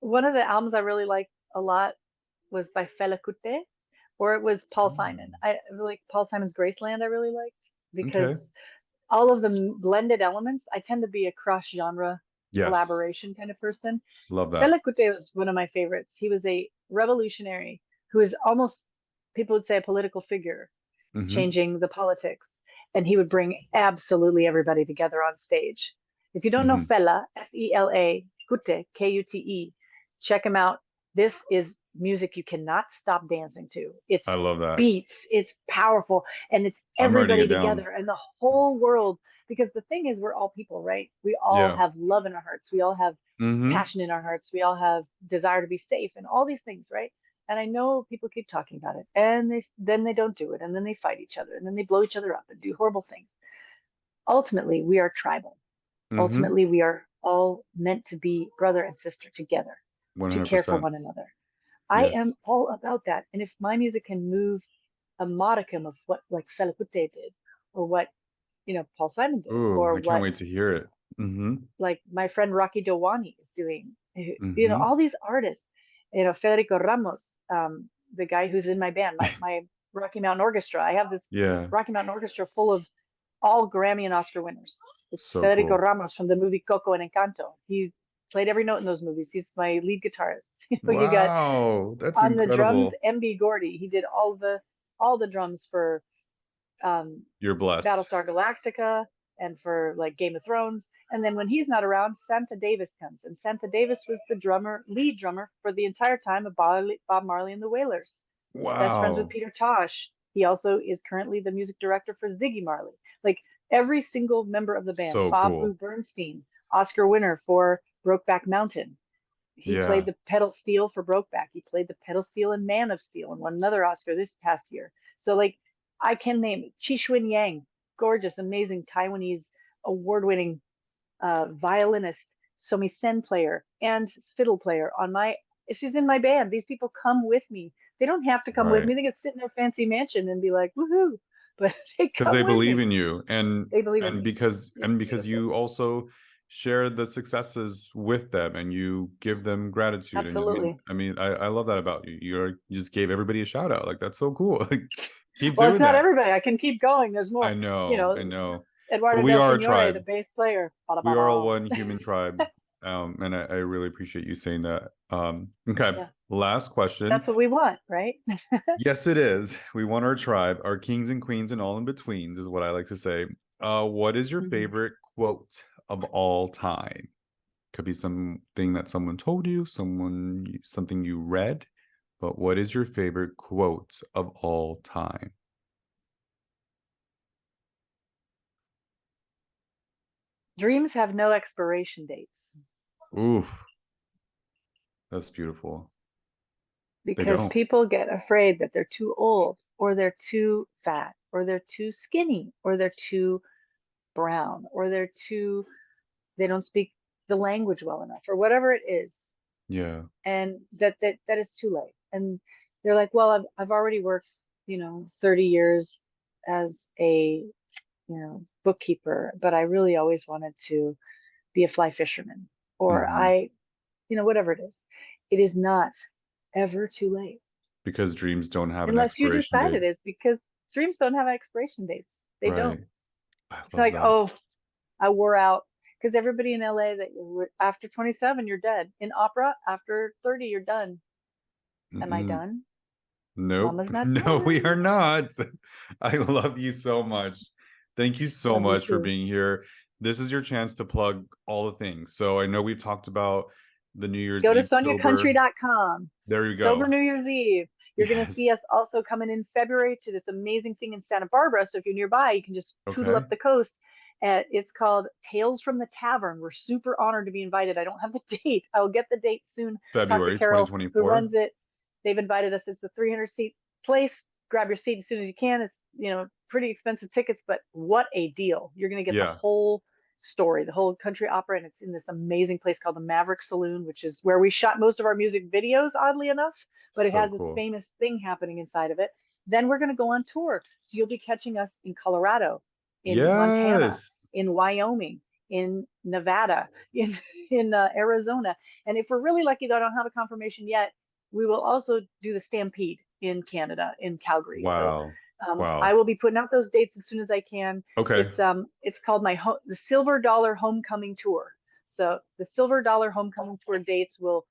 one of the albums I really liked a lot was by Fela Kuti, or it was Paul Simon. I really like Paul Simon's Graceland. I really liked Okay. because all of the blended elements. I tend to be a cross-genre Yes. collaboration kind of person. Love that. Fela Kuti was one of my favorites. He was a revolutionary who is almost, people would say, a political figure, Mm-hmm. changing the politics. And he would bring absolutely everybody together on stage. If you don't know Mm-hmm. Fela, Fela, Kute, Kute, check him out. This is music you cannot stop dancing to. I It's love that. beats, it's powerful, and it's I'm writing everybody it down. together and the whole world. Because the thing is, we're all people, right? We all Yeah. have love in our hearts. We all have Mm-hmm. passion in our hearts. We all have desire to be safe and all these things, right? And I know people keep talking about it, and then they don't do it, and then they fight each other, and then they blow each other up and do horrible things. Ultimately, we are tribal. Mm-hmm. Ultimately, we are all meant to be brother and sister together, to care for 100%. one another. I am Yes. all about that. And if my music can move a modicum of what like Fela Kuti did, or what Paul Simon did, Ooh, or I can't what wait to hear it. Mm-hmm. like my friend Rocky Dowani is doing, Mm-hmm. all these artists, Federico Ramos, the guy who's in my band, my Rocky Mountain Orchestra. I have this Yeah. Rocky Mountain Orchestra full of all Grammy and Oscar winners. It's So Federico cool. Ramos from the movie Coco and Encanto. He played every note in those movies. He's my lead guitarist. You got Wow, that's on the drums, incredible. MB Gordy. He did all the drums for um, You're blessed. Battlestar Galactica and for like Game of Thrones. And then when he's not around, Santa Davis comes. And Santa Davis was the lead drummer for the entire time of Bob Marley and the Wailers. He's best friends with Wow. Peter Tosh. He also is currently the music director for Ziggy Marley. Like every single member of the band, So Bob Blue cool. Bernstein, Oscar winner for Brokeback Mountain. He played Yeah. the pedal steel for Brokeback. He played the pedal steel in Man of Steel and won another Oscar this past year. So like I can name Chishwin Yang, gorgeous, amazing Taiwanese award-winning violinist, Sen player, and fiddle player on my. She's in my band. These people come with me. They don't have to come with Right. me. They can sit in their fancy mansion and be like, woohoo! But they Because come they with believe me. in you, They believe in and me. because It's beautiful. you also share the successes with them, and you give them gratitude. And Absolutely. I love that about you. You just gave everybody a shout out. Like, that's so cool. Like, keep Well, it's doing not that. everybody. I can keep going. There's more. I know. But Eduardo we Del are a Signore, the tribe. bass player. We are all one human tribe. And I really appreciate you saying that. Okay. Yeah, Last question. that's what we want, right? Yes, it is. We want our tribe, our kings and queens and all in betweens, is what I like to say. What is your Mhm. favorite quote of all time? Could be something that someone told you, something you read, but what is your favorite quote of all time? Dreams have no expiration dates. Oof, that's beautiful. Because don't. people get afraid that they're too old, or they're too fat, or they're too skinny, or they're too brown, or they don't speak the language well enough, or whatever it is. Yeah. And that is too late. And they're like, well, I've already worked, 30 years as a, bookkeeper, but I really always wanted to be a fly fisherman, or Mhm. whatever it is. It is not ever too late. Because dreams don't have an Unless you expiration decide date. it is, because dreams don't have expiration dates. They Right. don't. I It's love like, that. oh, I wore out. Because everybody in LA that after 27, you're dead. In opera, after 30, you're done. Am I Mm-mm. done? Nope. Mama's not No, we are done. not. I love you so much. Thank you so Love you much for too. being here. This is your chance to plug all the things. So I know we've talked about the New Year's Go to Eve sober. soniacountry.com. There you Sober go. New Year's Eve. You're going to see Yes. us also coming in February to this amazing thing in Santa Barbara. So if you're nearby, you can just tootle Okay. up the coast. It's called Tales from the Tavern. We're super honored to be invited. I don't have the date. I'll get the date soon. Talk to February Carol, who 2024. runs it. They've invited us. It's a 300-seat place. Grab your seat as soon as you can. It's, pretty expensive tickets, but what a deal. You're going to get the Yeah. whole story, the whole country opera, and it's in this amazing place called the Maverick Saloon, which is where we shot most of our music videos, oddly enough, but it So has this cool. famous thing happening inside of it. Then we're going to go on tour. So you'll be catching us in Colorado, in Montana, Yes. in Wyoming, in Nevada, in Arizona. And if we're really lucky, though I don't have a confirmation yet, we will also do the Stampede in Canada, in Calgary. So Wow. I Wow. will be putting out those dates as soon as I can. Okay. It's called the Silver Dollar Homecoming Tour. So the Silver Dollar Homecoming Tour dates will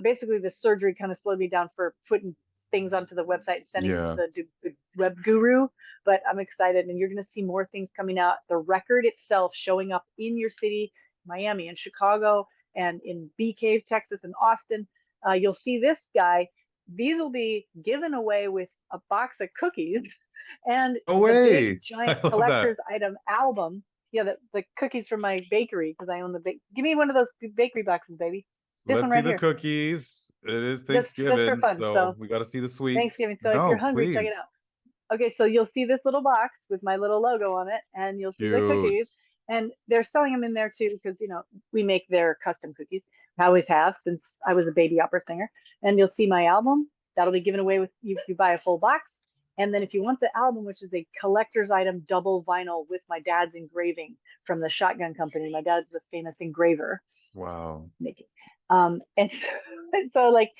basically, the surgery kind of slowed me down for putting things onto the website and sending them to Yeah. the web guru, but I'm excited, and you're going to see more things coming out. The record itself showing up in your city, Miami and Chicago, and in Bee Cave, Texas, and Austin. You'll see this guy. These will be given away with a box of cookies and No the big way. giant I love that. collector's item album. Yeah, the cookies from my bakery, because I own give me one of those bakery boxes, baby. This one Let's see right the here. cookies. It is Just for Thanksgiving, fun. so So we got to see the sweets. Thanksgiving. So if you're No, hungry, check it please. out. Okay, so you'll see this little box with my little logo on it, and you'll see the Cute. cookies. And they're selling them in there too, because we make their custom cookies. I always have since I was a baby opera singer. And you'll see my album that'll be given away with you if you buy a full box. And then if you want the album, which is a collector's item double vinyl with my dad's engraving from the Shotgun Company. My dad's the famous engraver. Wow. Making. And so, like,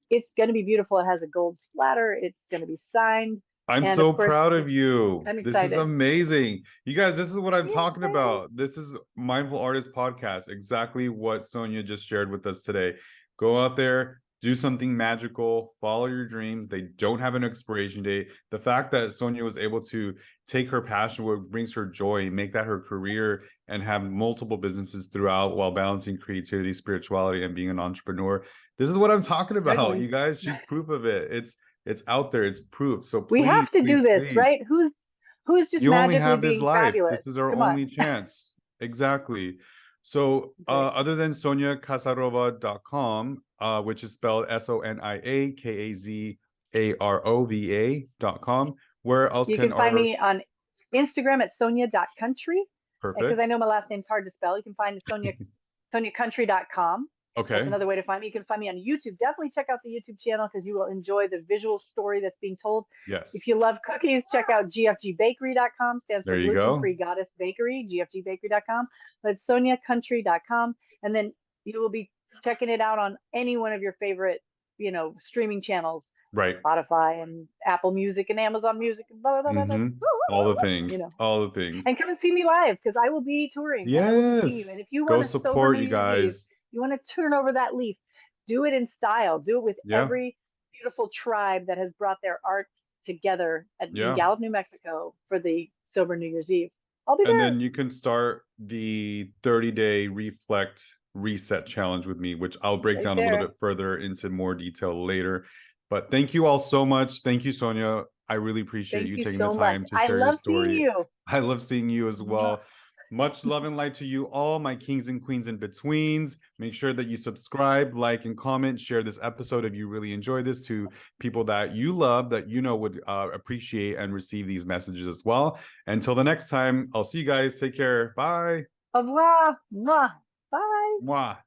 it's going to be beautiful. It has a gold splatter. It's going to be signed. I'm And of so course, proud of you. I'm This is excited. amazing. You guys, this is what I'm Yeah, talking about. This is Mindful Artist Podcast, exactly what Sonia just shared with us today. Go out there, do something magical, follow your dreams. They don't have an expiration date. The fact that Sonia was able to take her passion, what brings her joy, make that her career, and have multiple businesses throughout while balancing creativity, spirituality, and being an entrepreneur. This is what I'm talking about, certainly. you guys. She's proof of it. It's out there. It's proof. So We have please, to please, do this, please. right? Who's just You only magically have this being life. fabulous? This is our Come on. only chance. Exactly. So other than SoniaKazarova.com, which is spelled SoniaKazarova.com, where else You can can find our me on Instagram at sonia.country, because I perfect? know my last name's hard to spell. You can find soniacountry.com. That's Okay. another way to find me. You can find me on YouTube. Definitely check out the YouTube channel, because you will enjoy the visual story that's being told. Yes. If you love cookies, check out gfgbakery.com. Stands for There you Gluten go. Free Goddess Bakery, gfgbakery.com. But it's soniacountry.com. And then you will be checking it out on any one of your favorite, streaming channels. Right. Spotify and Apple Music and Amazon Music and blah, blah, blah, blah, blah. All the things. All the things. And come and see me live, because I will be touring. Yes. And I will be seeing you. And if you Go want to sober support New you Year's Eve, guys. you want to turn over that leaf, do it in style. Do it with every beautiful tribe that has brought their art together in Gallup, New Mexico for the sober New Year's Eve. I'll be there. And then you can start the 30-day reflect reset challenge with me, which I'll break down a little bit further into more detail later. But thank you all so much. Thank you, Sonia. I really appreciate Thank you you taking so the much. time to I share your love seeing story. you. I love seeing you as well. Much love and light to you all, my kings and queens in betweens. Make sure that you subscribe, like, and comment. Share this episode if you really enjoyed this to people that you love, that you know would appreciate and receive these messages as well. Until the next time, I'll see you guys. Take care. Bye. Au revoir. Mwah. Bye. Mwah.